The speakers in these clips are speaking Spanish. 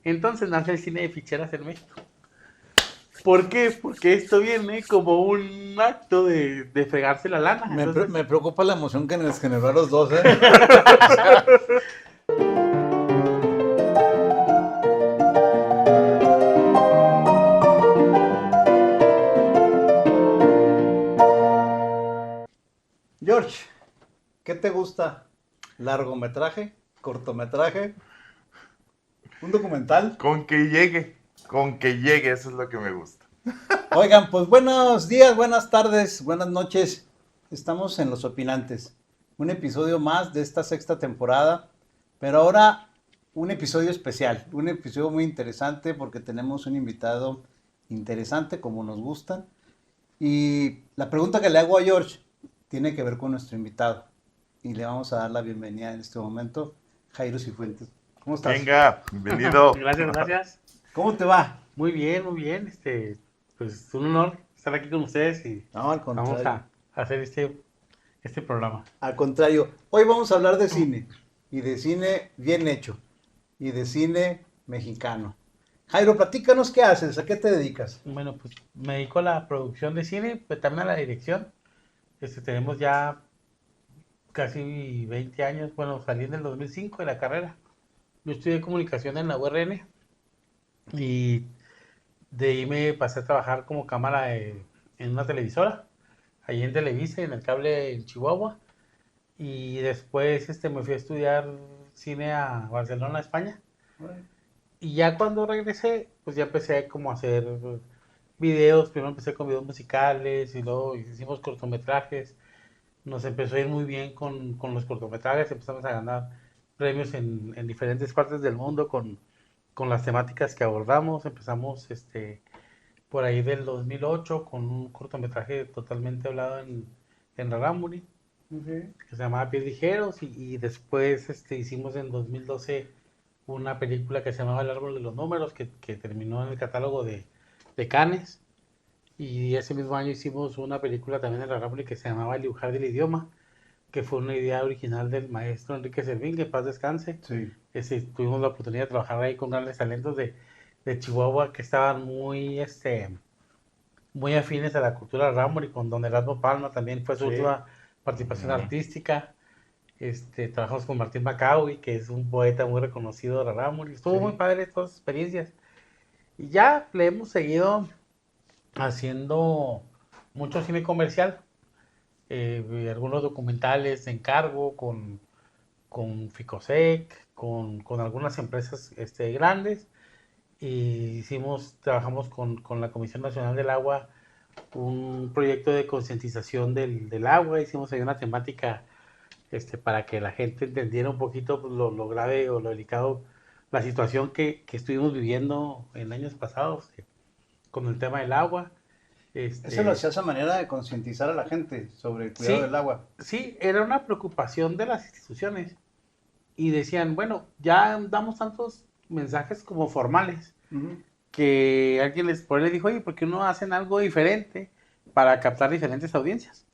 Entonces nace el cine de ficheras en México. ¿Por qué? Porque esto viene como un acto de fregarse la lana. Entonces, Me preocupa la emoción que nos generó a los dos, ¿eh? George, ¿qué te gusta? ¿Largometraje? ¿Cortometraje? ¿Un documental? Con que llegue, eso es lo que me gusta. Oigan, pues buenos días, buenas tardes, buenas noches. Estamos en Los Opinantes. Un episodio más de esta sexta temporada, pero ahora un episodio especial, un episodio muy interesante porque tenemos un invitado interesante como nos gustan. Y la pregunta que le hago a George tiene que ver con nuestro invitado. Y le vamos a dar la bienvenida en este momento, Jairo Cifuentes. ¿Cómo estás? Venga, bienvenido. gracias. ¿Cómo te va? Muy bien. Pues es un honor estar aquí con ustedes y No, al vamos contrario. a hacer este programa. Al contrario, hoy vamos a hablar de cine, y de cine bien hecho, y de cine mexicano. Jairo, platícanos qué haces, a qué te dedicas. Bueno, pues me dedico a la producción de cine, pero también a la dirección. Tenemos ya casi 20 años, bueno, salí en el 2005 de la carrera. Yo estudié comunicación en la URN y de ahí me pasé a trabajar como en una televisora, ahí en Televisa, en el cable en Chihuahua. Y después me fui a estudiar cine a Barcelona, España. Y ya cuando regresé, pues ya empecé como a hacer videos. Primero empecé con videos musicales y luego hicimos cortometrajes. Nos empezó a ir muy bien con los cortometrajes. Empezamos a ganar premios en diferentes partes del mundo con las temáticas que abordamos. Empezamos por ahí del 2008 con un cortometraje totalmente hablado en Rarámuri, Okay. que se llamaba Pies Ligeros, y después hicimos en 2012 una película que se llamaba El Árbol de los Números, que terminó en el catálogo de Cannes, y ese mismo año hicimos una película también en Rarámuri que se llamaba El dibujar del idioma, que fue una idea original del maestro Enrique Servín, que en paz descanse. Sí. Tuvimos la oportunidad de trabajar ahí con grandes talentos de Chihuahua que estaban muy afines a la cultura Rarámuri, con don Erasmo Palma también fue su Sí. última participación artística. Trabajamos con Martín Macaui, que es un poeta muy reconocido de Rarámuri. Estuvo Sí. muy padre todas las experiencias. Y ya le hemos seguido haciendo mucho cine comercial, algunos documentales de encargo con Ficosec, con algunas empresas grandes. Y trabajamos con la Comisión Nacional del Agua un proyecto de concientización del agua. Hicimos ahí una temática para que la gente entendiera un poquito pues, lo grave o lo delicado, la situación que estuvimos viviendo en años pasados con el tema del agua. Eso lo hacías a manera de concientizar a la gente sobre el cuidado del Sí, agua. sí, era una preocupación de las instituciones y decían, bueno, ya damos tantos mensajes como formales Ujú. que alguien por ahí les dijo, oye, ¿por qué no hacen algo diferente para captar diferentes audiencias?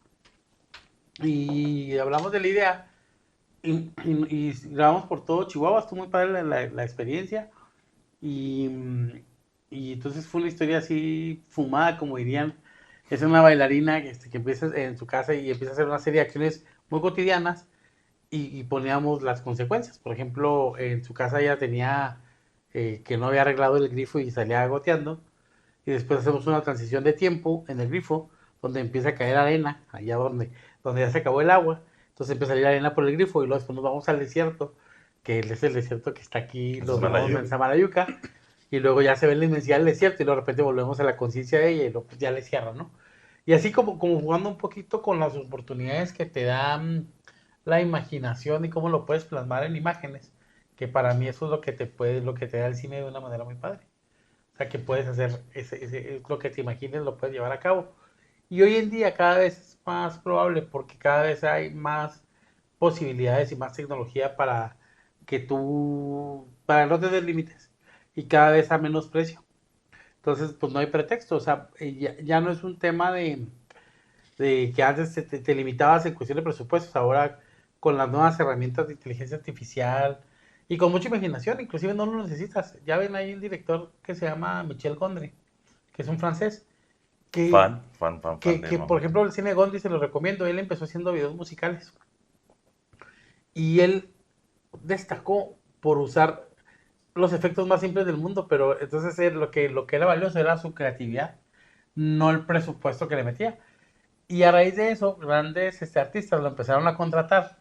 Y hablamos de la idea y grabamos por todo Chihuahua. Estuvo muy padre la experiencia y, y entonces fue una historia así fumada, como dirían. Es una bailarina que empieza en su casa y empieza a hacer una serie de acciones muy cotidianas y poníamos las consecuencias. Por ejemplo, en su casa ella tenía que no había arreglado el grifo y salía goteando. Y después hacemos una transición de tiempo en el grifo, donde empieza a caer arena, allá donde ya se acabó el agua. Entonces empieza a salir arena por el grifo y luego después nos vamos al desierto, que es el desierto que está aquí, lo llamamos en Samalayuca. Y luego ya se ve la inmensidad del desierto y luego de repente volvemos a la conciencia de ella y luego pues ya le cierra, ¿no? Y así como jugando un poquito con las oportunidades que te dan la imaginación y cómo lo puedes plasmar en imágenes, que para mí eso es lo que te da el cine de una manera muy padre. O sea, que puedes hacer lo que te imagines, lo puedes llevar a cabo. Y hoy en día cada vez es más probable porque cada vez hay más posibilidades y más tecnología para no tener límites y cada vez a menos precio. Entonces, pues no hay pretexto. O sea, ya no es un tema de que antes te limitabas en cuestión de presupuestos. Ahora, con las nuevas herramientas de inteligencia artificial y con mucha imaginación, inclusive no lo necesitas. Ya ven, hay un director que se llama Michel Gondry, que es un francés, que, Fan de que por mamá. ejemplo, el cine de Gondry se lo recomiendo. Él empezó haciendo videos musicales y él destacó por usar los efectos más simples del mundo, pero entonces lo que era valioso era su creatividad, no el presupuesto que le metía. Y a raíz de eso, grandes artistas lo empezaron a contratar,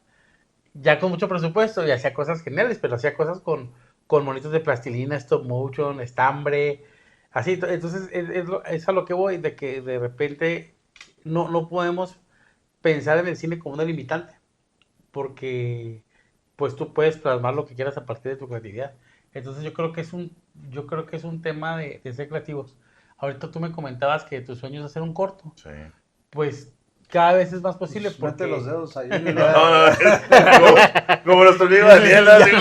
ya con mucho presupuesto, y hacía cosas geniales, pero hacía cosas con monitos de plastilina, stop motion, estambre, así. Entonces, es a lo que voy, de que de repente no podemos pensar en el cine como una limitante, porque pues tú puedes plasmar lo que quieras a partir de tu creatividad. Entonces yo creo que es un tema de ser creativos. Ahorita tú me comentabas que tu sueño es hacer un corto. Sí. Pues cada vez es más posible Pues mete los porque dedos ahí. No, es como nuestro amigo Daniel, así,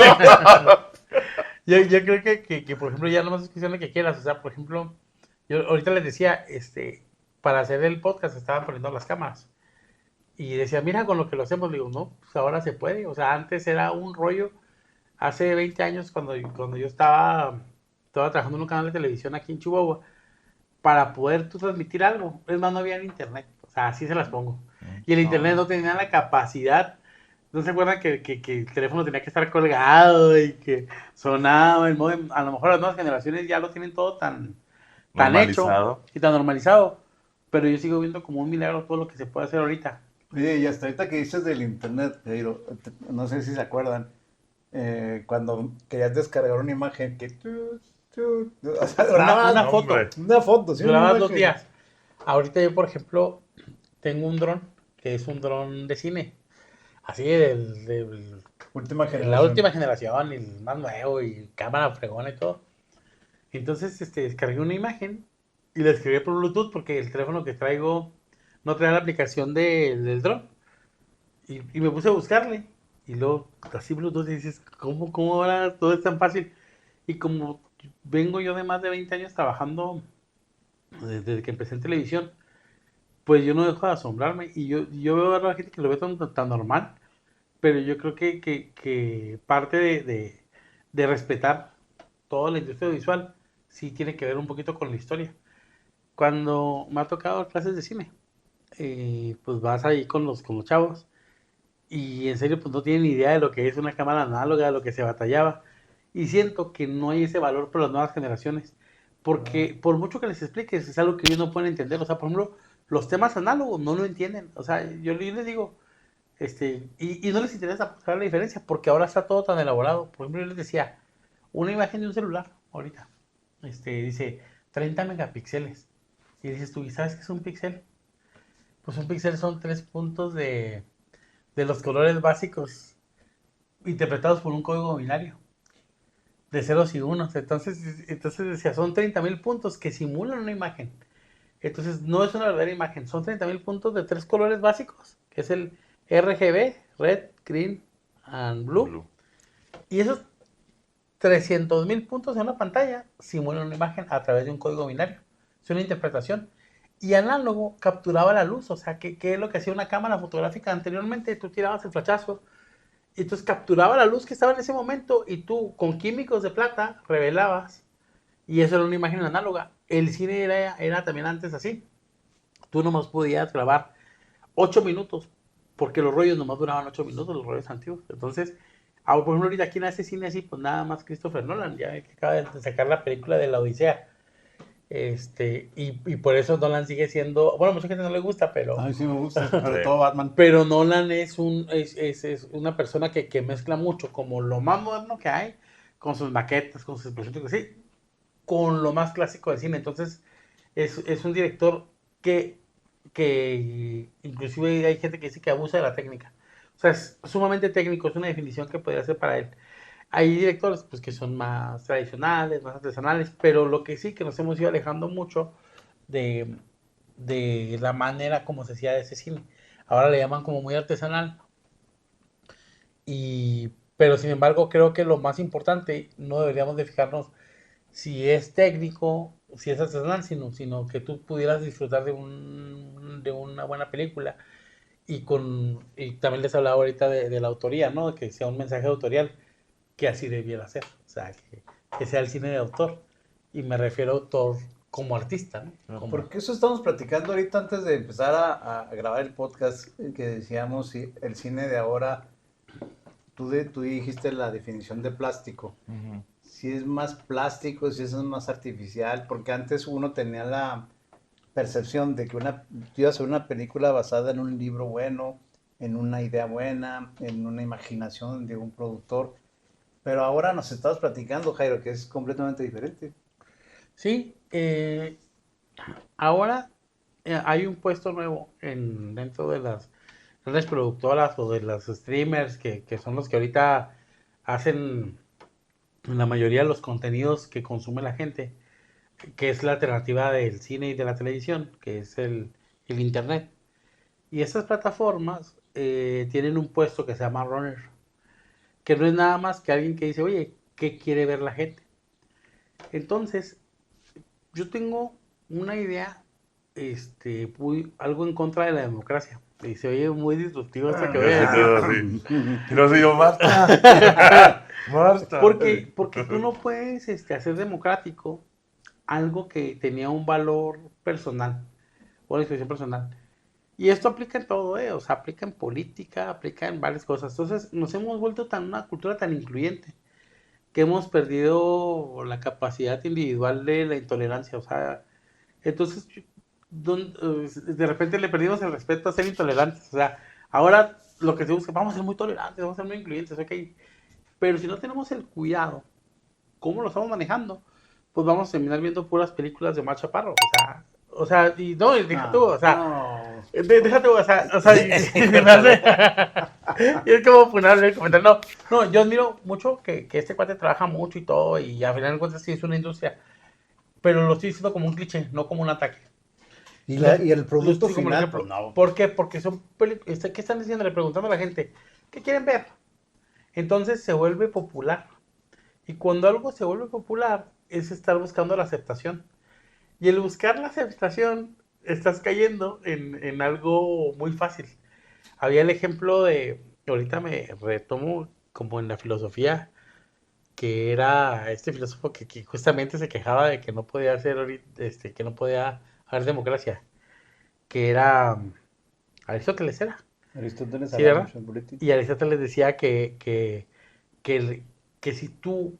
yo creo que, por ejemplo, ya no más es cuestión de que quieras. O sea, por ejemplo, yo ahorita les decía, para hacer el podcast estaban poniendo las cámaras. Y decía, mira con lo que lo hacemos. Digo, no, pues ahora se puede. O sea, antes era un rollo. Hace 20 años, cuando yo estaba trabajando en un canal de televisión aquí en Chihuahua, para poder tú transmitir algo, es más, no había internet. O sea, así se las pongo. Y el internet no tenía la capacidad. ¿No se acuerdan que el teléfono tenía que estar colgado y que sonaba el modem? A lo mejor las nuevas generaciones ya lo tienen todo tan hecho normalizado. y tan normalizado. Pero yo sigo viendo como un milagro todo lo que se puede hacer ahorita. Oye, y hasta ahorita que dices del internet, Jairo, no sé si se acuerdan, cuando querías descargar una imagen que... o sea, Una foto. hombre. una foto, sí, una Duraba 2 imagen. días. Ahorita yo, por ejemplo, tengo un dron, que es un dron de cine. Así Última de la generación. última generación, y el más nuevo, y cámara fregona y todo. Entonces, descargué una imagen y la descargué por Bluetooth porque el teléfono que traigo no trae la aplicación del dron. Y me puse a buscarle. Y luego, así Bluetooth, y dices, ¿cómo ahora todo es tan fácil? Y como vengo yo de más de 20 años trabajando desde que empecé en televisión, pues yo no dejo de asombrarme. Y yo veo a la gente que lo ve tan normal, pero yo creo que parte de respetar toda la industria visual sí tiene que ver un poquito con la historia. Cuando me ha tocado clases de cine, pues vas ahí con los chavos y en serio pues no tienen ni idea de lo que es una cámara análoga, de lo que se batallaba. Y siento que no hay ese valor para las nuevas generaciones, porque por mucho que les expliques es algo que ellos no pueden entender. O sea, por ejemplo, los temas análogos no lo entienden. O sea, yo les digo, y no les interesa saber la diferencia, porque ahora está todo tan elaborado. Por ejemplo, yo les decía, una imagen de un celular, ahorita, dice 30 megapíxeles. Y dices tú, ¿y sabes qué es un píxel? Pues un píxel son 3 puntos de los colores básicos interpretados por un código binario de ceros y unos. Entonces decía, son 30.000 puntos que simulan una imagen. Entonces no es una verdadera imagen, son 30.000 puntos de 3 colores básicos, que es el RGB, Red, Green and Blue. Y esos 300.000 puntos en una pantalla simulan una imagen a través de un código binario. Es una interpretación. Y análogo capturaba la luz, o sea, ¿qué es lo que hacía una cámara fotográfica anteriormente? Tú tirabas el flachazo y entonces capturaba la luz que estaba en ese momento y tú con químicos de plata revelabas y eso era una imagen análoga. El cine era también antes así. Tú nomás podías grabar 8 minutos porque los rollos nomás duraban 8 minutos, los rollos antiguos. Entonces, por ejemplo, ahorita aquí en este cine así, pues nada más Christopher Nolan, ya que acaba de sacar la película de la Odisea. Y por eso Nolan sigue siendo, bueno, mucha gente no le gusta, A mí sí me gusta, sobre Sí. todo Batman. pero Nolan es una persona que mezcla mucho como lo más moderno que hay, con sus maquetas, con sus explosiones, sí, con lo más clásico del cine. Entonces, es un director que inclusive hay gente que dice que abusa de la técnica. O sea, es sumamente técnico, es una definición que podría ser para él. Hay directores pues que son más tradicionales, más artesanales, pero lo que sí que nos hemos ido alejando mucho de, de la manera como se hacía ese cine. Ahora le llaman como muy artesanal, pero sin embargo creo que lo más importante no deberíamos de fijarnos si es técnico, si es artesanal, sino que tú pudieras disfrutar de una buena película y también les hablaba ahorita de la autoría, ¿no? Que sea un mensaje autorial, que así debiera ser. O sea, que sea el cine de autor. Y me refiero a autor como artista, ¿no? Porque eso estamos platicando ahorita antes de empezar a grabar el podcast, que decíamos si el cine de ahora, tú dijiste la definición de plástico. Ujú. Si es más plástico, si es más artificial, porque antes uno tenía la percepción de que iba a ser una película basada en un libro bueno, en una idea buena, en una imaginación de un productor, pero ahora nos estás platicando, Jairo, que es completamente diferente. Sí, ahora hay un puesto nuevo dentro de las redes productoras o de los streamers que son los que ahorita hacen la mayoría de los contenidos que consume la gente, que es la alternativa del cine y de la televisión, que es el internet. Y estas plataformas tienen un puesto que se llama runner, que no es nada más que alguien que dice, oye, ¿qué quiere ver la gente? Entonces, yo tengo una idea, algo en contra de la democracia. Y se oye muy disruptivo esto que voy a decir. Y luego soy yo, Marta. Marta. Porque tú no puedes hacer democrático algo que tenía un valor personal, o una expresión personal. Y esto aplica en todo, o sea, aplica en política, aplica en varias cosas. Entonces, nos hemos vuelto una cultura tan incluyente que hemos perdido la capacidad individual de la intolerancia. O sea, entonces, de repente le perdimos el respeto a ser intolerantes. O sea, ahora lo que se busca, vamos a ser muy tolerantes, vamos a ser muy incluyentes, ok. Pero si no tenemos el cuidado, cómo lo estamos manejando, pues vamos a terminar viendo puras películas de Omar Chaparro. O sea, y no, y deja tú, o sea, No. déjate, o sea, y me hace- y es como funable comentar, no, yo admiro mucho que este cuate trabaja mucho y todo, y al final de cuentas sí es una industria, pero lo estoy diciendo como un cliché, no como un ataque. Y el Lo producto estoy como un final, ejemplo. pues no. ¿Por qué? Porque son ¿qué están diciéndole? Preguntando a la gente, ¿qué quieren ver? Entonces se vuelve popular. Y cuando algo se vuelve popular, es estar buscando la aceptación. Y el buscar la aceptación, estás cayendo en algo muy fácil. Había el ejemplo ahorita me retomo como en la filosofía, que era este filósofo que justamente se quejaba de que no podía hacer que no podía haber democracia, que era Aristóteles era, Aristóteles ¿sí, hablaba verdad? mucho en política. Y Aristóteles decía que, que si tú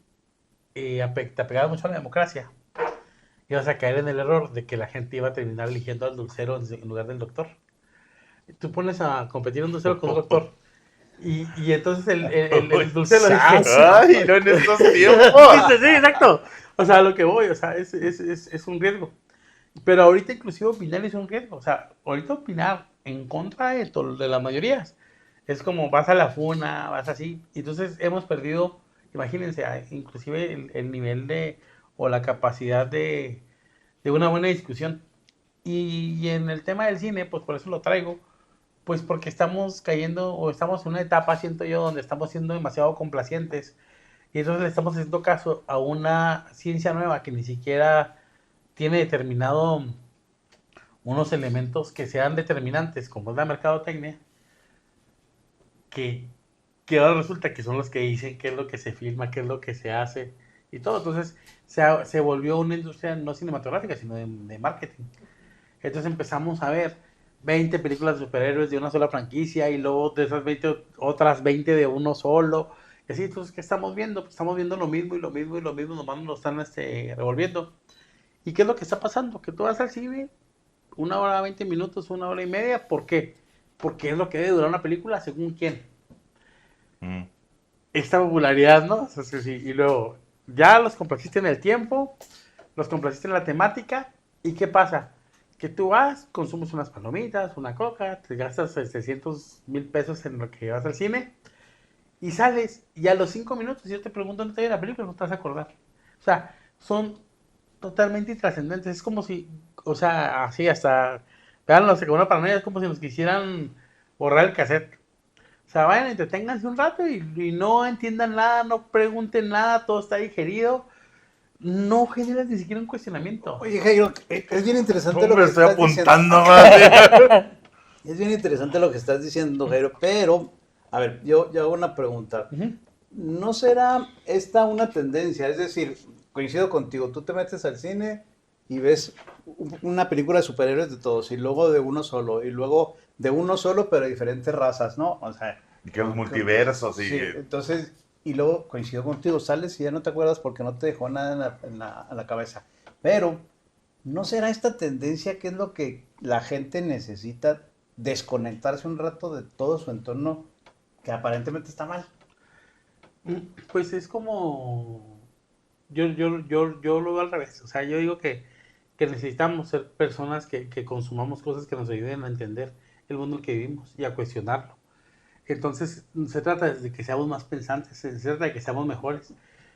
te apegabas mucho a la democracia, ibas a caer en el error de que la gente iba a terminar eligiendo al dulcero en lugar del doctor. Tú pones a competir un dulcero con un doctor. Y entonces el dulcero dice, Ay, no en estos tiempos. sí, exacto. O sea, a lo que voy, o sea, es un riesgo. Pero ahorita inclusive opinar es un riesgo. O sea, ahorita opinar en contra de las mayorías es como vas a la funa, vas así. Entonces hemos perdido, imagínense, inclusive el nivel o la capacidad de una buena discusión. Y en el tema del cine, pues por eso lo traigo, pues porque estamos cayendo o estamos en una etapa, siento yo, donde estamos siendo demasiado complacientes y entonces le estamos haciendo caso a una ciencia nueva que ni siquiera tiene determinado unos elementos que sean determinantes, como es la mercadotecnia, que, que ahora resulta que son los que dicen qué es lo que se filma, qué es lo que se hace y todo. Entonces se volvió una industria no cinematográfica, sino de marketing. Entonces empezamos a ver 20 películas de superhéroes de una sola franquicia y luego de esas 20 otras 20 de uno solo. Y así, entonces, ¿qué estamos viendo? Pues estamos viendo lo mismo y lo mismo y lo mismo, nomás nos lo están revolviendo. ¿Y qué es lo que está pasando? Que tú vas al cine, 1 hora 20 minutos, 1 hora y media, ¿por qué? Porque es lo que debe durar una película, según quién. Mm. Esta popularidad, ¿no? O sea, sí. Y luego, ya los complaciste en el tiempo, los complaciste en la temática, ¿y qué pasa? Que tú vas, consumes unas palomitas, una coca, te gastas 600,000 pesos en lo que vas al cine y sales y a los 5 minutos yo te pregunto dónde está la película, no te vas a acordar. O sea, son totalmente intrascendentes. Es como si, o sea, así hasta, vean, no sé, como una paranoia, es como si nos quisieran borrar el cassette. O sea, vayan, entreténganse un rato y no entiendan nada, no pregunten nada, todo está digerido. No generas ni siquiera un cuestionamiento. Oye, Jairo, es bien interesante No lo me que estoy estás apuntando, diciendo. madre. Es bien interesante lo que estás diciendo, Jairo, pero, a ver, yo hago una pregunta. Ujú. ¿no será esta una tendencia? Es decir, coincido contigo, tú te metes al cine y ves una película de superhéroes de todos, y luego de uno solo, y luego de uno solo, pero de diferentes razas, ¿no? O sea, Y que los multiversos y... sí, entonces, y luego coincido contigo, sales y ya no te acuerdas porque no te dejó nada en la cabeza. Pero, ¿no será esta tendencia que es lo que la gente necesita, desconectarse un rato de todo su entorno que aparentemente está mal? Pues es como, yo lo veo al revés, o sea, yo digo que necesitamos ser personas que consumamos cosas que nos ayuden a entender el mundo en el que vivimos y a cuestionarlo. Entonces, se trata de que seamos más pensantes, se trata de que seamos mejores,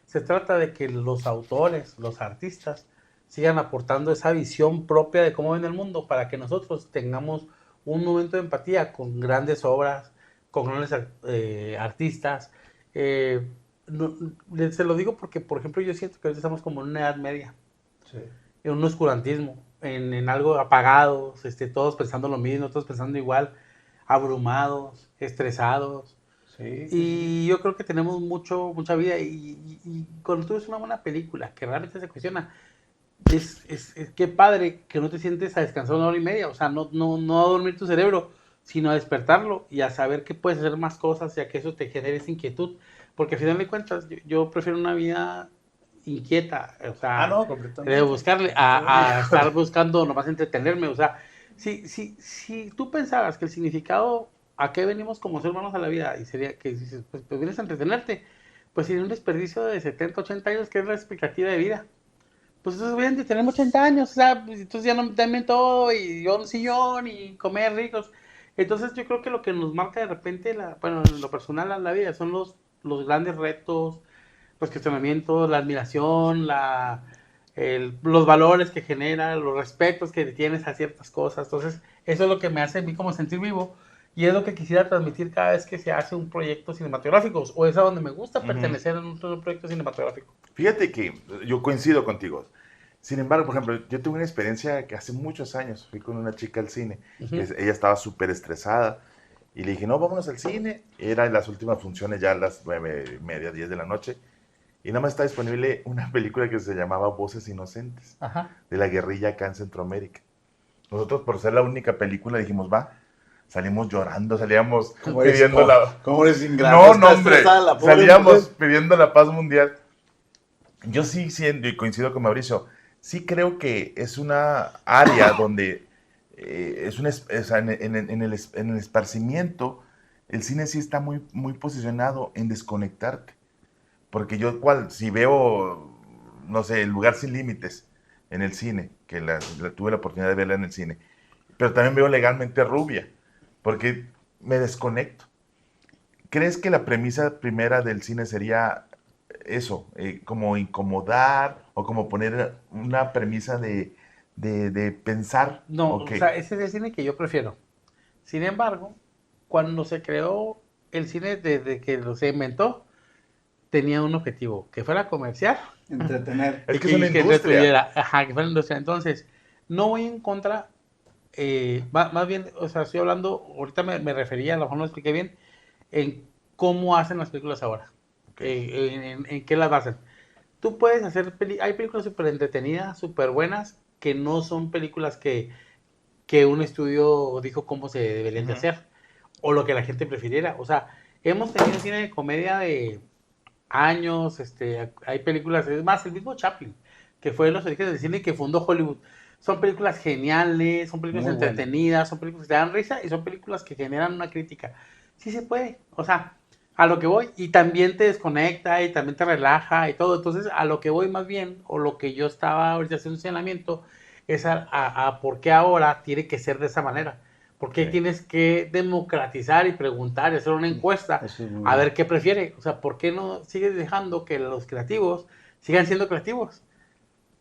se trata de que los autores, los artistas, sigan aportando esa visión propia de cómo ven el mundo para que nosotros tengamos un momento de empatía con grandes obras, con grandes artistas. Eh, no- Se lo digo porque, por ejemplo, yo siento que ahorita estamos como en una edad media, Sí. en un oscurantismo, en algo apagados, todos pensando lo mismo, todos pensando igual, abrumados, estresados. Sí, sí, sí. Y yo creo que tenemos mucha vida y cuando tú ves una buena película que realmente se cuestiona, qué padre que no te sientes a descansar una hora y media, o sea, no a dormir tu cerebro, sino a despertarlo y a saber que puedes hacer más cosas y a que eso te genere esa inquietud, porque al final de cuentas yo prefiero una vida inquieta, o Ah, sea, no, de completamente. buscarle a estar buscando nomás entretenerme, o sea, si tú pensabas que el significado a qué venimos como seres humanos a la vida y sería que dices, pues vienes a entretenerte, pues sería un desperdicio de 70 80 años que es la expectativa de vida. Pues entonces obviamente tenemos 80 años, o sea, pues, entonces ya no también todo, y yo un sillón, y comer ricos. Entonces yo creo que lo que nos marca de repente, bueno, en lo personal a la vida, son los grandes retos, los cuestionamientos, la admiración, los valores que genera, los respetos que tienes a ciertas cosas. Entonces, eso es lo que me hace a mí como sentir vivo, y es lo que quisiera transmitir cada vez que se hace un proyecto cinematográfico, o es a donde me gusta Ujú. pertenecer en un proyecto cinematográfico. Fíjate que yo coincido contigo. Sin embargo, por ejemplo, yo tuve una experiencia que hace muchos años fui con una chica al cine. Ujú. Ella estaba súper estresada y le dije, no, vámonos al cine. Eran las últimas funciones, ya a las 9:30, 10 de la noche. Y nada más está disponible una película que se llamaba Voces Inocentes, Ajá. de la guerrilla acá en Centroamérica. Nosotros, por ser la única película, dijimos, va. Salimos llorando, salíamos pidiendo la... ¿Cómo eres ingrato? No, no, Está hombre. estresada la pobre Salíamos mujer. pidiendo la paz mundial. Yo sí siento, y coincido con Mauricio, sí creo que es una área donde o sea, en el esparcimiento, el cine sí está muy, muy posicionado en desconectarte. Porque yo, si veo, no sé, El Lugar Sin Límites en el cine, que tuve la oportunidad de verla en el cine, pero también veo Legalmente Rubia, porque me desconecto. ¿Crees que la premisa primera del cine sería eso, como incomodar o como poner una premisa de pensar? No, Ok. o sea, ese es el cine que yo prefiero. Sin embargo, cuando se creó el cine, desde que se inventó, tenía un objetivo, que fuera comercial Entretener. Es y que es una que industria. entretuviera, ajá, que fuera industria. Entonces, no voy en contra, más bien, o sea, estoy hablando, ahorita me refería, a lo mejor no expliqué bien, en cómo hacen las películas ahora, Ok. en qué las basan. Tú puedes hacer, hay películas súper entretenidas, súper buenas, que no son películas que un estudio dijo cómo se deberían de Ujú. hacer, o lo que la gente prefiriera. O sea, hemos tenido cine de comedia de años, hay películas, es más, el mismo Chaplin, que fue de los orígenes del cine que fundó Hollywood. Son películas geniales, son películas Muy buena. entretenidas, son películas que te dan risa y son películas que generan una crítica. Sí se puede, o sea, a lo que voy, y también te desconecta y también te relaja y todo. Entonces, a lo que voy más bien, o lo que yo estaba ahorita haciendo un señalamiento, es a por qué ahora tiene que ser de esa manera. ¿Por qué Sí. tienes que democratizar y preguntar y hacer una Sí, encuesta eso es muy a bueno. ver qué prefiere? O sea, ¿por qué no sigues dejando que los creativos sigan siendo creativos?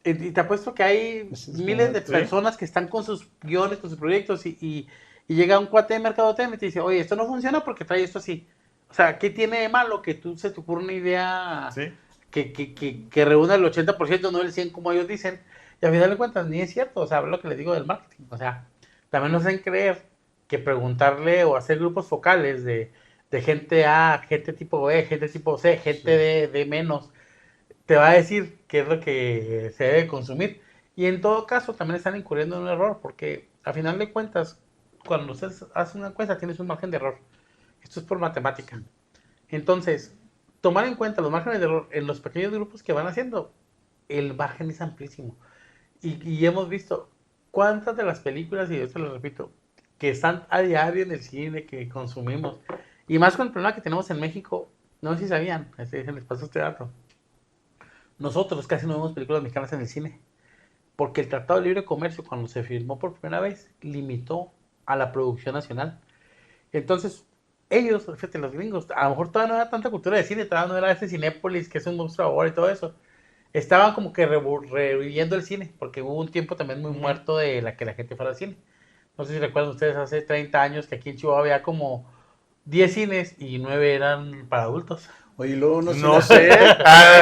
Y te apuesto que hay Eso es miles de correcto. Sí. personas que están con sus guiones, con sus proyectos, y llega un cuate de mercadotecnia y te dice, oye, esto no funciona porque trae esto así. O sea, ¿qué tiene de malo que tú se te ocurra una idea Sí. que reúna el 80%, no el 100% como ellos dicen? Y al final de cuentas, ni es cierto. O sea, lo que les digo del marketing. O sea, también nos hacen creer que preguntarle o hacer grupos focales de gente A, gente tipo B, gente tipo C, gente de menos, te va a decir qué es lo que se debe consumir. Y en todo caso también están incurriendo en un error, porque a final de cuentas, cuando usted hace una encuesta tienes un margen de error. Esto es por matemática. Entonces, tomar en cuenta los márgenes de error en los pequeños grupos que van haciendo, el margen es amplísimo. Y hemos visto cuántas de las películas, y esto lo repito, que están a diario en el cine, que consumimos, y más con el problema que tenemos en México, no sé si sabían, se les pasó este dato. Nosotros casi no vemos películas mexicanas en el cine, porque el Tratado de Libre Comercio, cuando se firmó por primera vez, limitó a la producción nacional. Entonces, ellos, fíjate, los gringos, a lo mejor todavía no era tanta cultura de cine, todavía no era ese Cinépolis, que es un monstruo ahora y todo eso. Estaban como que reviviendo el cine, porque hubo un tiempo también muy muerto de la que la gente fuera al cine. No sé si recuerdan ustedes hace 30 años que aquí en Chihuahua había como 10 cines y 9 eran para adultos. Oye, luego unos No cines, sé.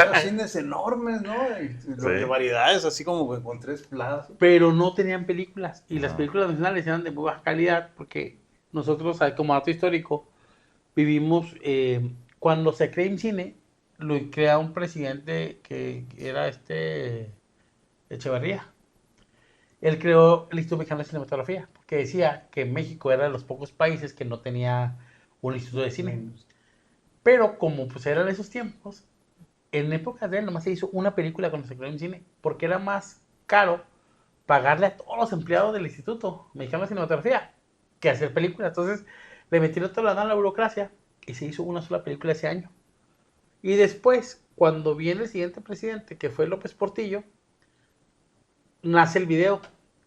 unos cines enormes, ¿no? Y de variedades, así como con 3 plazas. Pero no tenían películas. Y las películas nacionales eran de muy baja calidad, porque nosotros, como dato histórico, vivimos, cuando se crea un cine, lo crea un presidente que era Echeverría. Él creó el Instituto Mexicano de Cinematografía, porque decía que México era de los pocos países que no tenía un instituto de cine. Pero como pues eran esos tiempos, en épocas de él nomás se hizo una película cuando se creó un cine, porque era más caro pagarle a todos los empleados del Instituto Mexicano de Cinematografía que hacer películas. Entonces le metieron toda la burocracia y se hizo una sola película ese año. Y después, cuando viene el siguiente presidente, que fue López Portillo, nace el video.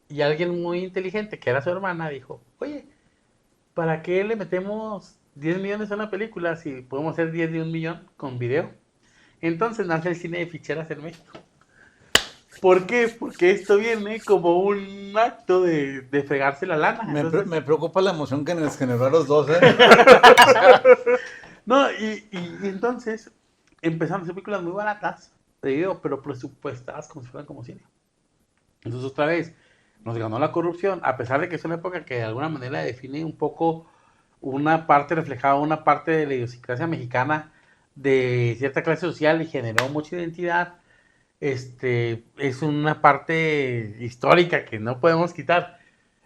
Y alguien muy inteligente, que era su hermana, dijo, oye, ¿para qué le metemos 10 millones a una película si podemos hacer 10 de 1 millón con video? Entonces nace el cine de ficheras en México. ¿Por qué? Porque esto viene como un acto de fregarse la lana. Entonces, Me preocupa la emoción que nos generó a los dos, ¿eh? no, y entonces empezaron a hacer películas muy baratas de video, pero presupuestadas como si fueran como cine. Entonces otra vez nos ganó la corrupción, a pesar de que es una época que de alguna manera define un poco una parte, reflejaba una parte de la idiosincrasia mexicana de cierta clase social y generó mucha identidad. Es una parte histórica que no podemos quitar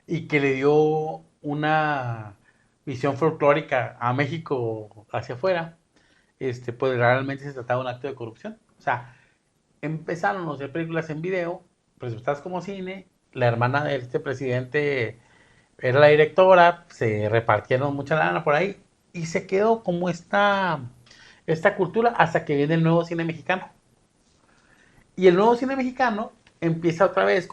y que le dio una visión folclórica a México hacia afuera. Pues realmente se trataba de un acto de corrupción. O sea, empezaron a hacer películas en video, presentadas como cine. La hermana de este presidente era la directora, se repartieron mucha lana por ahí y se quedó como esta cultura hasta que viene el nuevo cine mexicano. Y el nuevo cine mexicano empieza otra vez,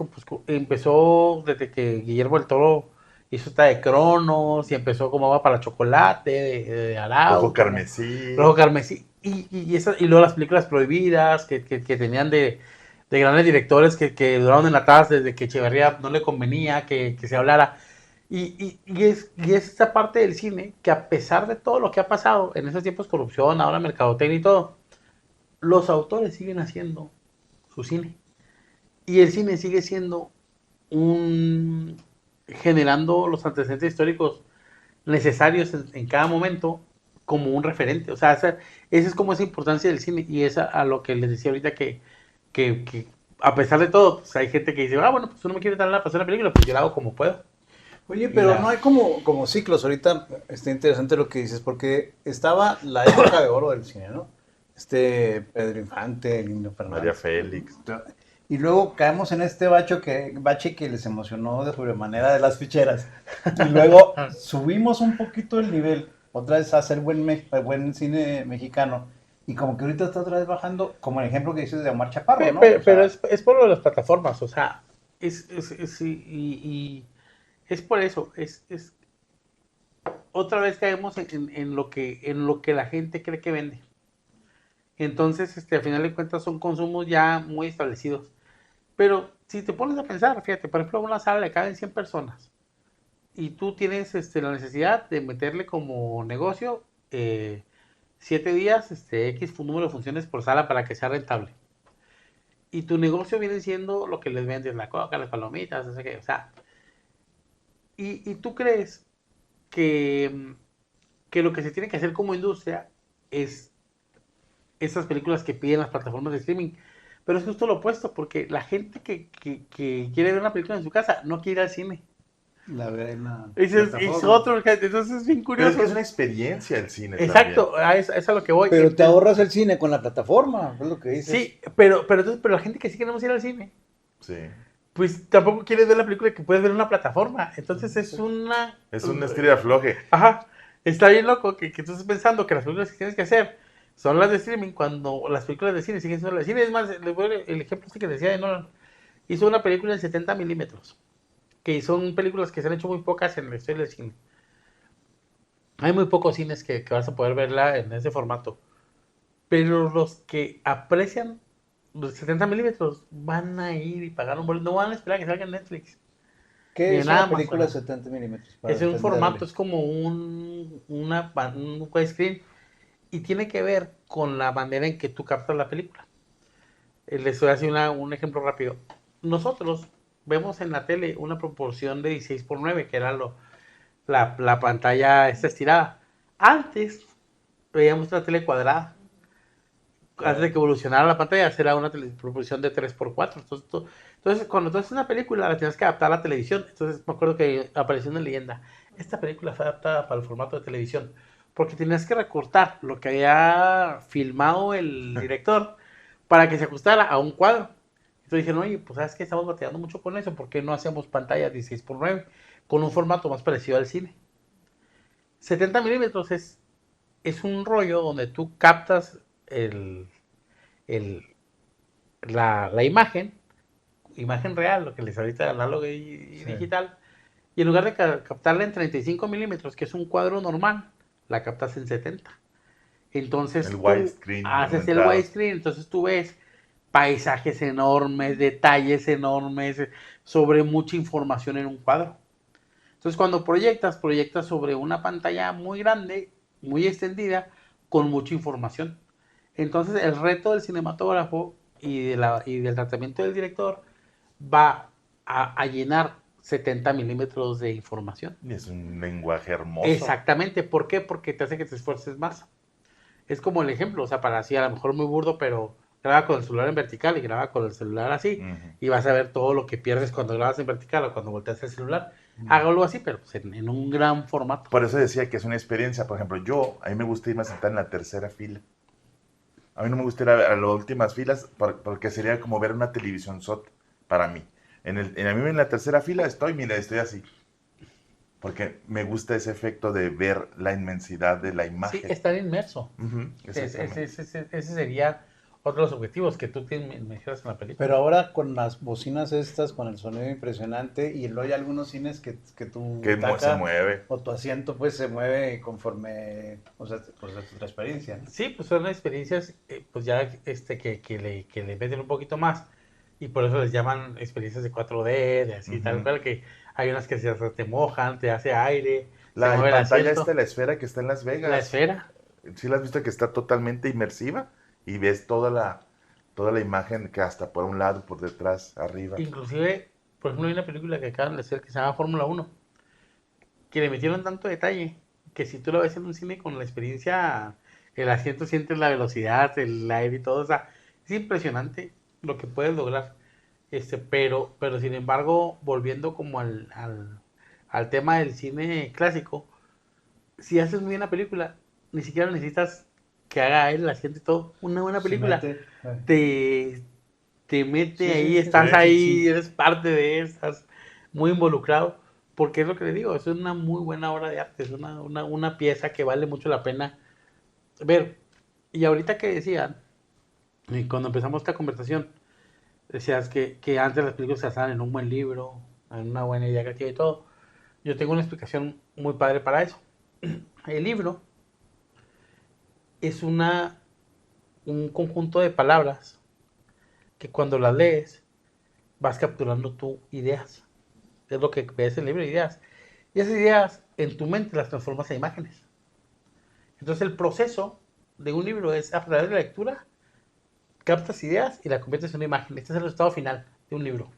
empezó desde que Guillermo del Toro hizo esta de Cronos y empezó como Agua para Chocolate, de Arau. Rojo Carmesí. Rojo Carmesí. Y luego las películas prohibidas que tenían de grandes directores que duraron enlatadas desde que Echeverría no le convenía que se hablara. Es esta parte del cine que, a pesar de todo lo que ha pasado en esos tiempos, corrupción, ahora mercadotecnia y todo, los autores siguen haciendo su cine. Y el cine sigue siendo generando los antecedentes históricos necesarios en cada momento como un referente. O sea, esa es como esa importancia del cine. Y es a lo que les decía ahorita que a pesar de todo, pues hay gente que dice, bueno, pues tú no me quieres dar la pasar la película, pues yo la hago como puedo. Oye, pero no hay como ciclos. Ahorita está interesante lo que dices, porque estaba la época de oro del cine, ¿no? Pedro Infante, Lino Fernández. María Félix. Y luego caemos en este bache que les emocionó de sobremanera de las ficheras. Y luego subimos un poquito el nivel, otra vez a hacer buen cine mexicano. Y como que ahorita está otra vez bajando, como el ejemplo que dices de Omar Chaparro, ¿no? Pero es por lo de las plataformas, o sea, es por eso, otra vez caemos en lo que la gente cree que vende. Entonces, al final de cuentas son consumos ya muy establecidos. Pero si te pones a pensar, fíjate, por ejemplo, a una sala le caben 100 personas y tú tienes la necesidad de meterle como negocio 7 días, X número de funciones por sala para que sea rentable. Y tu negocio viene siendo lo que les vendes, la coca, las palomitas, no sé qué, o sea. Y tú crees que que lo que se tiene que hacer como industria es esas películas que piden las plataformas de streaming. Pero es justo lo opuesto, porque la gente que quiere ver una película en su casa no quiere ir al cine. La ver en la Es plataforma. otro, entonces es bien Pero es curioso. que es una experiencia el cine Exacto, es a lo que voy. Pero te ahorras el cine con la plataforma, es lo que dices. Sí, pero la gente que sí queremos ir al cine, también. Sí. pues tampoco quiere ver la película que puedes ver en una plataforma. Entonces es una... Es un estilo de afloje. Ajá, está bien loco que tú estés pensando que las películas que tienes que hacer son las de streaming cuando las películas de cine siguen siendo las de cine. Es más, les voy a dar el ejemplo este que decía de Nolan. Hizo una película en 70 milímetros, que son películas que se han hecho muy pocas en la historia del cine. Hay muy pocos cines que vas a poder verla en ese formato. Pero los que aprecian los 70 milímetros van a ir y pagar un boleto. No van a esperar a que salga en Netflix. ¿Qué Ni es en una Amazon. película de 70 milímetros? Para Es un entenderle. formato, es como un widescreen. Y tiene que ver con la manera en que tú captas la película. Les voy a hacer un ejemplo rápido. Nosotros vemos en la tele una proporción de 16:9, que era la pantalla esta estirada. Antes veíamos una tele cuadrada. Antes de que evolucionara la pantalla, era una proporción de 3:4. Entonces, cuando tú haces una película, la tienes que adaptar a la televisión. Entonces, me acuerdo que apareció una leyenda. Esta película fue adaptada para el formato de televisión. Porque tenías que recortar lo que había filmado el director para que se ajustara a un cuadro. Entonces dijeron, oye, pues sabes que estamos batallando mucho con eso. ¿Por qué no hacemos pantallas 16:9 con un formato más parecido al cine? 70 milímetros es un rollo donde tú captas el, el, la imagen real, lo que les ahorita análogo y Sí. digital, y en lugar de captarla en 35 milímetros, que es un cuadro normal, la captas en 70. Entonces El tú widescreen haces el aumentado. widescreen, entonces tú ves paisajes enormes, detalles enormes, sobre mucha información en un cuadro. Entonces cuando proyectas sobre una pantalla muy grande, muy extendida, con mucha información. Entonces el reto del cinematógrafo y del tratamiento del director va a llenar 70 milímetros de información. Y es un lenguaje hermoso. Exactamente, ¿por qué? Porque te hace que te esfuerces más. Es como el ejemplo, o sea, para así a lo mejor muy burdo, pero graba con el celular en vertical y graba con el celular así, y vas a ver todo lo que pierdes cuando grabas en vertical o cuando volteas el celular. Hágalo así, pero pues en un gran formato. Por eso decía que es una experiencia. Por ejemplo, a mí me gusta irme a sentar en la tercera fila. A mí no me gusta ir a las últimas filas porque sería como ver una televisión SOT para mí. A mí en la tercera fila mira, estoy así. Porque me gusta ese efecto de ver la inmensidad de la Sí, imagen. estar inmerso. Ujú, exactamente. Ese sería otro de los objetivos que tú mencionas en la película. Pero ahora con las bocinas estas, con el sonido impresionante, y luego hay algunos cines que tu Que butaca se mueve. o tu asiento pues se mueve conforme, o sea, pues es tu experiencia, ¿no? Sí, pues son experiencias, pues ya que le meten un poquito más. Y por eso les llaman experiencias de 4D, de así, tal cual, que hay unas que se te mojan, te hace aire, se La mueve el pantalla asiento. la esfera que está en Las Vegas. La esfera. ¿Sí la has visto que está totalmente inmersiva? Y ves toda la imagen que hasta por un lado, por detrás, arriba. Inclusive, por ejemplo, hay una película que acaban de hacer que se llama Fórmula 1, que le metieron tanto detalle que si tú lo ves en un cine con la experiencia, el asiento sientes la velocidad, el aire y todo, o sea, es impresionante lo que puedes lograr. Pero sin embargo, volviendo como al tema del cine clásico, si haces muy bien la película, ni siquiera necesitas que haga él el asiento y todo. Una buena Se película mete, te, te mete Sí, ahí, sí, estás sí, ahí, sí. eres parte de, estás muy involucrado, porque es lo que le digo, es una muy buena obra de arte, es una pieza que vale mucho la pena ver. Y ahorita que decían, y cuando empezamos esta conversación, decías que antes las películas se basaban en un buen libro, en una buena idea creativa y todo. Yo tengo una explicación muy padre para eso. El libro es un conjunto de palabras que cuando las lees vas capturando tú ideas. Es lo que ves en el libro de ideas. Y esas ideas en tu mente las transformas en imágenes. Entonces el proceso de un libro es a través de la lectura, captas ideas y las conviertes en una imagen. Este es el resultado final de un libro.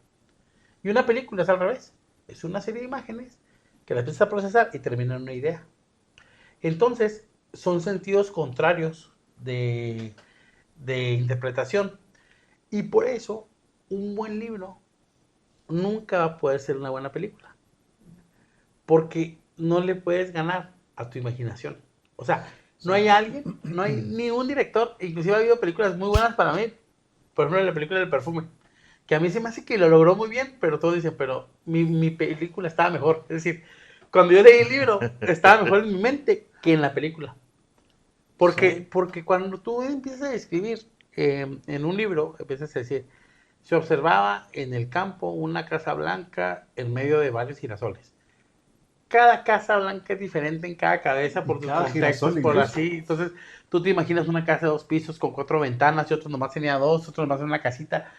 Y una película es al revés. Es una serie de imágenes que las empiezas a procesar y termina en una idea. Entonces, son sentidos contrarios de interpretación. Y por eso, un buen libro nunca va a poder ser una buena película. Porque no le puedes ganar a tu imaginación. O sea, no hay alguien, no hay ni un director, inclusive ha habido películas muy buenas para mí. Por ejemplo, la película del perfume, que a mí se me hace que lo logró muy bien, pero todos dicen, pero mi película estaba mejor. Es decir, cuando yo leí el libro, estaba mejor en mi mente que en la película. Porque cuando tú empiezas a escribir en un libro, empiezas a decir, se observaba en el campo una casa blanca en medio de varios girasoles. Cada casa blanca es diferente en cada cabeza por sus contextos, por así. Entonces, tú te imaginas una casa de 2 pisos con 4 ventanas y otro nomás tenía 2, otro nomás en una casita.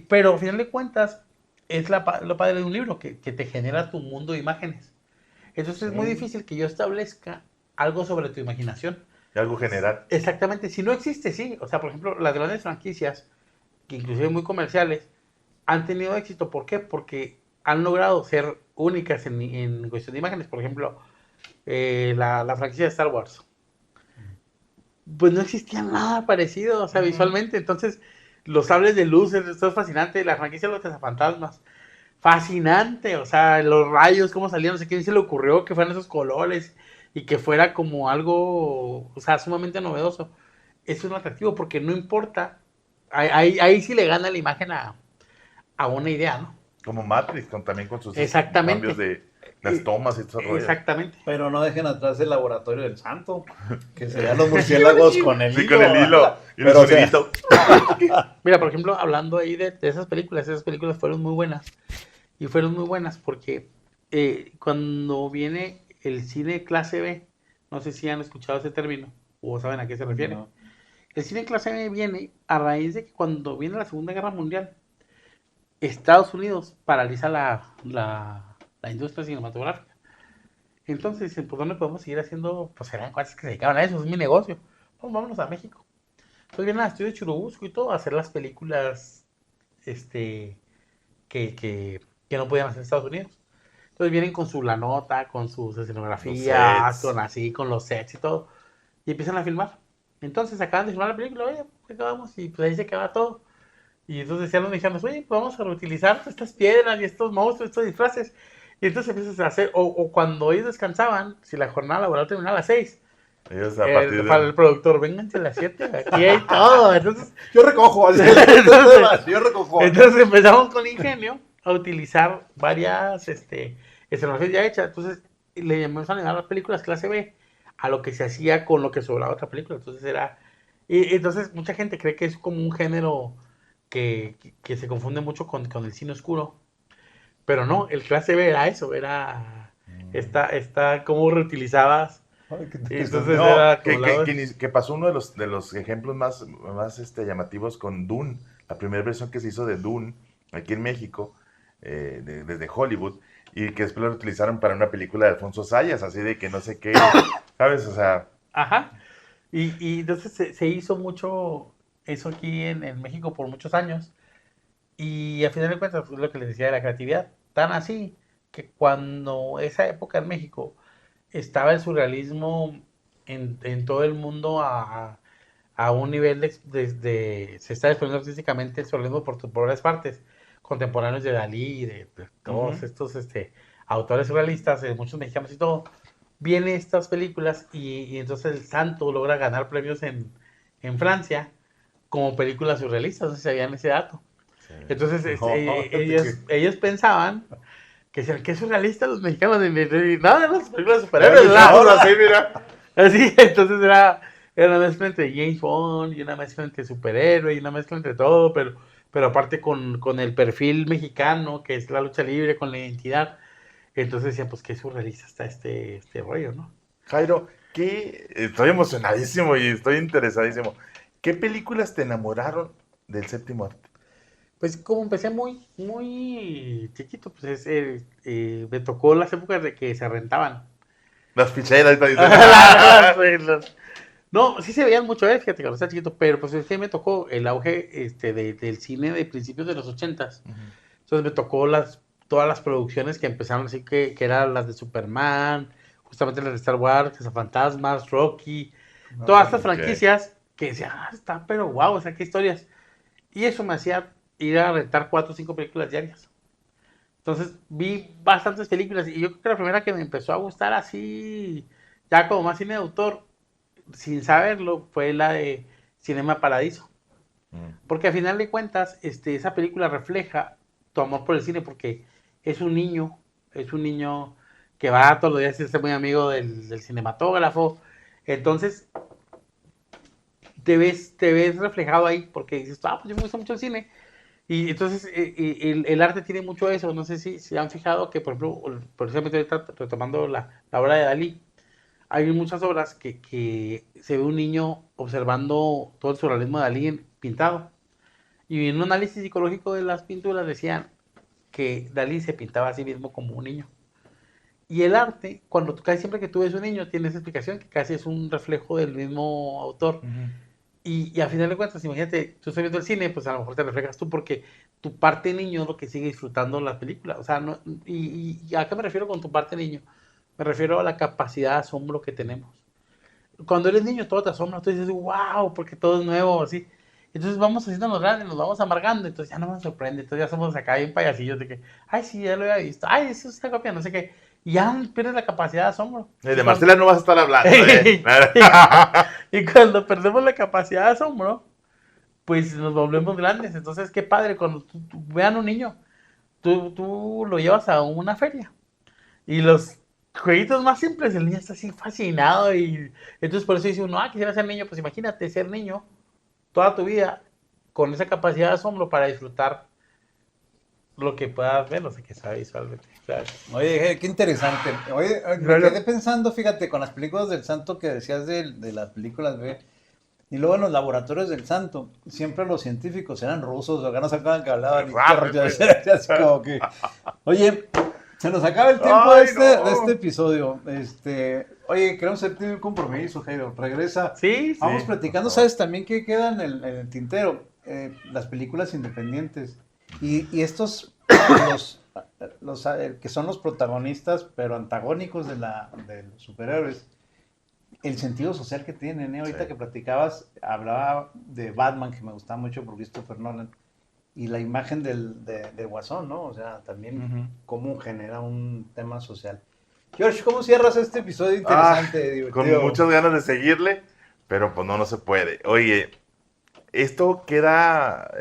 Pero, al final de cuentas, es lo padre de un libro, que te genera tu mundo de imágenes. Entonces, es muy difícil que yo establezca algo sobre tu imaginación. Algo general. Exactamente. Si no existe, sí. O sea, por ejemplo, las grandes franquicias, que inclusive muy comerciales, han tenido éxito. ¿Por qué? Porque han logrado ser únicas en cuestión de imágenes. Por ejemplo, la franquicia de Star Wars. Pues no existía nada parecido, o sea, visualmente. Entonces, los sables de luz, esto es fascinante. La franquicia de los cazafantasmas, fascinante. O sea, los rayos, cómo salían, no sé quién se le ocurrió que fueran esos colores y que fuera como algo, o sea, sumamente novedoso. Eso es un atractivo porque no importa. Ahí sí le gana la imagen a una idea, ¿no? Como Matrix, también con sus Exactamente. cambios de las tomas y todo eso. Exactamente. Pero no dejen atrás el laboratorio del santo, que serían los murciélagos con el hilo. Sí, con el hilo. Y el Pero, o sea, sonidito. Mira, por ejemplo, hablando ahí de esas películas fueron muy buenas. Y fueron muy buenas porque cuando viene el cine clase B, no sé si han escuchado ese término o saben a qué se refiere. No. El cine clase B viene a raíz de que cuando viene la Segunda Guerra Mundial, Estados Unidos paraliza la industria cinematográfica. Entonces dicen, pues ¿dónde podemos seguir haciendo? Pues eran cuates que se dedicaban a eso, es mi negocio. Pues vámonos a México. Entonces vienen al estudio de Churubusco y todo a hacer las películas que no podían hacer en Estados Unidos. Entonces vienen con su lanota, con sus escenografías, con los sets y todo. Y empiezan a filmar. Entonces acaban de filmar la película, oye, pues acabamos y pues ahí se acaba todo. Y entonces decían los mexicanos, oye, pues vamos a reutilizar estas piedras y estos monstruos, estos disfraces. Y entonces empiezas a hacer, o cuando ellos descansaban, si la jornada laboral terminaba a las 6, Ellos a partir para el productor, vénganse a las 7, aquí hay todo. Entonces, Yo recojo, así, yo recojo. entonces empezamos con ingenio a utilizar varias escenografías ya hechas. Entonces le llamamos a llamar las películas clase B a lo que se hacía con lo que sobraba otra película. Entonces entonces mucha gente cree que es como un género que se confunde mucho con el cine oscuro. Pero no, el clase B era eso, era cómo reutilizabas. Ay, Entonces no, era Que, como que pasó uno de los ejemplos más llamativos con Dune, la primera versión que se hizo de Dune aquí en México, desde Hollywood, y que después lo utilizaron para una película de Alfonso Sayas, así de que no sé qué, ¿sabes? O sea, Ajá. Y entonces se hizo mucho eso aquí en México por muchos años. Y al final de cuentas, es lo que les decía de la creatividad. Tan así que cuando esa época en México estaba el surrealismo en todo el mundo a un nivel se está explorando artísticamente el surrealismo por varias partes, contemporáneos de Dalí, de todos estos autores surrealistas, muchos mexicanos y todo, vienen estas películas y entonces el Santo logra ganar premios en Francia como películas surrealistas, no sé si sabían ese dato. Entonces ellos pensaban que decían que es surrealista los mexicanos nada de las películas de superhéroes, así, mira. así, entonces era una mezcla entre James Bond y una mezcla entre superhéroe y una mezcla entre todo, pero aparte con el perfil mexicano que es la lucha libre, con la identidad. Entonces decían, pues qué surrealista está este rollo, ¿no? Jairo, estoy emocionadísimo y estoy interesadísimo. ¿Qué películas te enamoraron del séptimo arte? Pues como empecé muy, muy chiquito, pues me tocó las épocas de que se rentaban. Las ficheras, No, sí se veían mucho, fíjate, cuando estaba chiquito, pero pues sí me tocó el auge del cine de principios de los 80s. Entonces me tocó todas las producciones que empezaron así que eran las de Superman, justamente las de Star Wars, Cazafantasmas, Rocky, todas estas ok. franquicias que decía, está, pero wow, o sea, qué historias. Y eso me hacía ir a rentar 4 o 5 películas diarias. Entonces vi bastantes películas y yo creo que la primera que me empezó a gustar así, ya como más cine de autor, sin saberlo, fue la de Cinema Paradiso. Mm. Porque al final de cuentas, esa película refleja tu amor por el cine porque es un niño que va todos los días y es muy amigo del cinematógrafo. Entonces, te ves reflejado ahí porque dices, pues yo me gusta mucho el cine. Y entonces el arte tiene mucho eso. No sé si han fijado que, por ejemplo, precisamente ahorita retomando la obra de Dalí, hay muchas obras que se ve un niño observando todo el surrealismo de Dalí pintado. Y en un análisis psicológico de las pinturas decían que Dalí se pintaba a sí mismo como un niño. Y el arte, casi siempre que tú ves un niño, tiene esa explicación que casi es un reflejo del mismo autor. Ujú. Y a final de cuentas, imagínate, tú estás viendo el cine, pues a lo mejor te reflejas tú porque tu parte niño es lo que sigue disfrutando las películas. O sea, no, y ¿a qué me refiero con tu parte niño? Me refiero a la capacidad de asombro que tenemos. Cuando eres niño todo te asombra, tú dices, wow, porque todo es nuevo, así. Entonces vamos haciéndonos grandes, nos vamos amargando, entonces ya no nos sorprende, entonces ya somos acá bien payasillos de que, ay, sí, ya lo había visto, ay, eso está copiando, no sé qué. Y ya pierdes la capacidad de asombro. De Marcela no vas a estar hablando, ¿eh? Y cuando perdemos la capacidad de asombro, pues nos volvemos grandes. Entonces, qué padre, cuando tú vean un niño, tú lo llevas a una feria y los jueguitos más simples, el niño está así fascinado y entonces por eso dice uno, quisiera ser niño, pues imagínate ser niño toda tu vida con esa capacidad de asombro para disfrutar lo que puedas ver, lo que sea visualmente. Claro. Oye, qué interesante. Oye, me quedé pensando, fíjate, con las películas del santo que decías de las películas, ve. Y luego en los laboratorios del santo, siempre los científicos eran rusos, o que no se acaban que hablaban y qué rollo de ser, así como que... Oye, se nos acaba el tiempo Ay, de no. este episodio. Oye, queremos hacerte un compromiso, Jairo. Regresa. Sí, Vamos Sí, platicando, por favor. ¿sabes? También que quedan en el tintero. Las películas independientes. Y estos, que son los protagonistas, pero antagónicos de los superhéroes. El sentido social que tienen, ¿eh? Ahorita Sí. que platicabas, hablaba de Batman, que me gustaba mucho por Christopher Nolan, y la imagen del Guasón, ¿no? O sea, también Ujú. cómo genera un tema social. George, ¿cómo cierras este episodio Ah, interesante, con divertido? muchas ganas de seguirle, pero pues no se puede. Oye, esto queda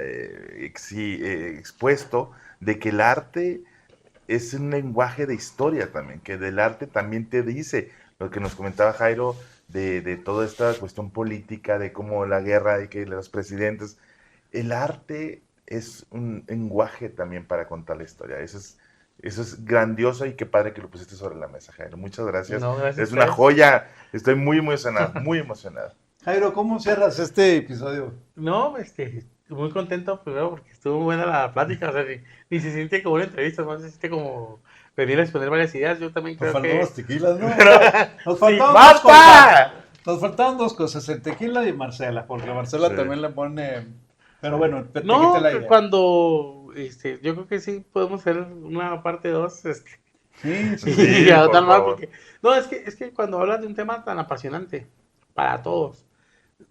expuesto de que el arte es un lenguaje de historia también, que del arte también te dice lo que nos comentaba Jairo de toda esta cuestión política, de cómo la guerra, de que los presidentes, el arte es un lenguaje también para contar la historia. Eso es grandioso y qué padre que lo pusiste sobre la mesa, Jairo. Muchas gracias. no, gracias Es a una ustedes. joya. Estoy muy emocionado, muy emocionado. Jairo, ¿cómo cierras este episodio? No, muy contento primero porque estuvo buena la plática, o sea, ni se siente como una entrevista, más se siente como venir a exponer varias ideas. Yo también Nos creo faltaron que... los tequilas, ¿no? Pero, Nos sí, faltaron dos cosas. ¡Basta! Nos faltaban dos cosas, el tequila y Marcela, porque Marcela Sí. también le pone... Pero bueno, te quita no, la idea. cuando, yo creo que sí podemos hacer una parte 2, Sí, sí, sí. y Sí, por anotar más, favor. porque, no, es que cuando hablas de un tema tan apasionante para todos,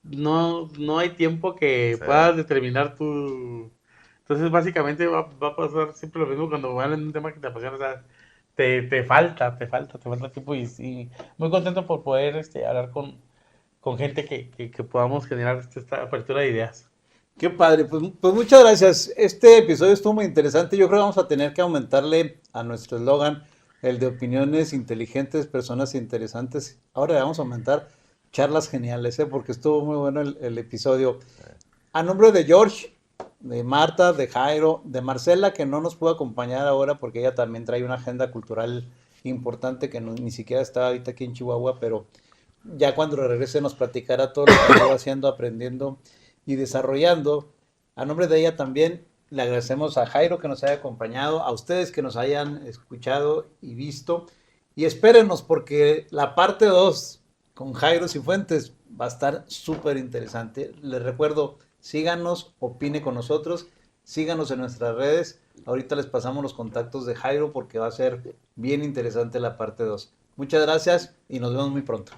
no hay tiempo que Sí. puedas determinar tu... Entonces, básicamente va a pasar siempre lo mismo cuando hablan de un tema que te apasiona, o sea, te falta tiempo y sí, muy contento por poder hablar con gente que podamos generar esta apertura de ideas. Qué padre, pues muchas gracias. Este episodio estuvo muy interesante. Yo creo que vamos a tener que aumentarle a nuestro eslogan, el de opiniones inteligentes, personas interesantes. Ahora le vamos a aumentar charlas geniales, ¿eh? Porque estuvo muy bueno el episodio. A nombre de George, de Marta, de Jairo, de Marcela, que no nos pudo acompañar ahora porque ella también trae una agenda cultural importante que ni siquiera está ahorita aquí en Chihuahua, pero ya cuando regrese nos platicará todo lo que estuvo haciendo, aprendiendo y desarrollando. A nombre de ella también le agradecemos a Jairo que nos haya acompañado, a ustedes que nos hayan escuchado y visto. Y espérenos porque la parte 2 con Jairo Cifuentes va a estar súper interesante. Les recuerdo, síganos, opine con nosotros, síganos en nuestras redes. Ahorita les pasamos los contactos de Jairo porque va a ser bien interesante la parte 2. Muchas gracias y nos vemos muy pronto.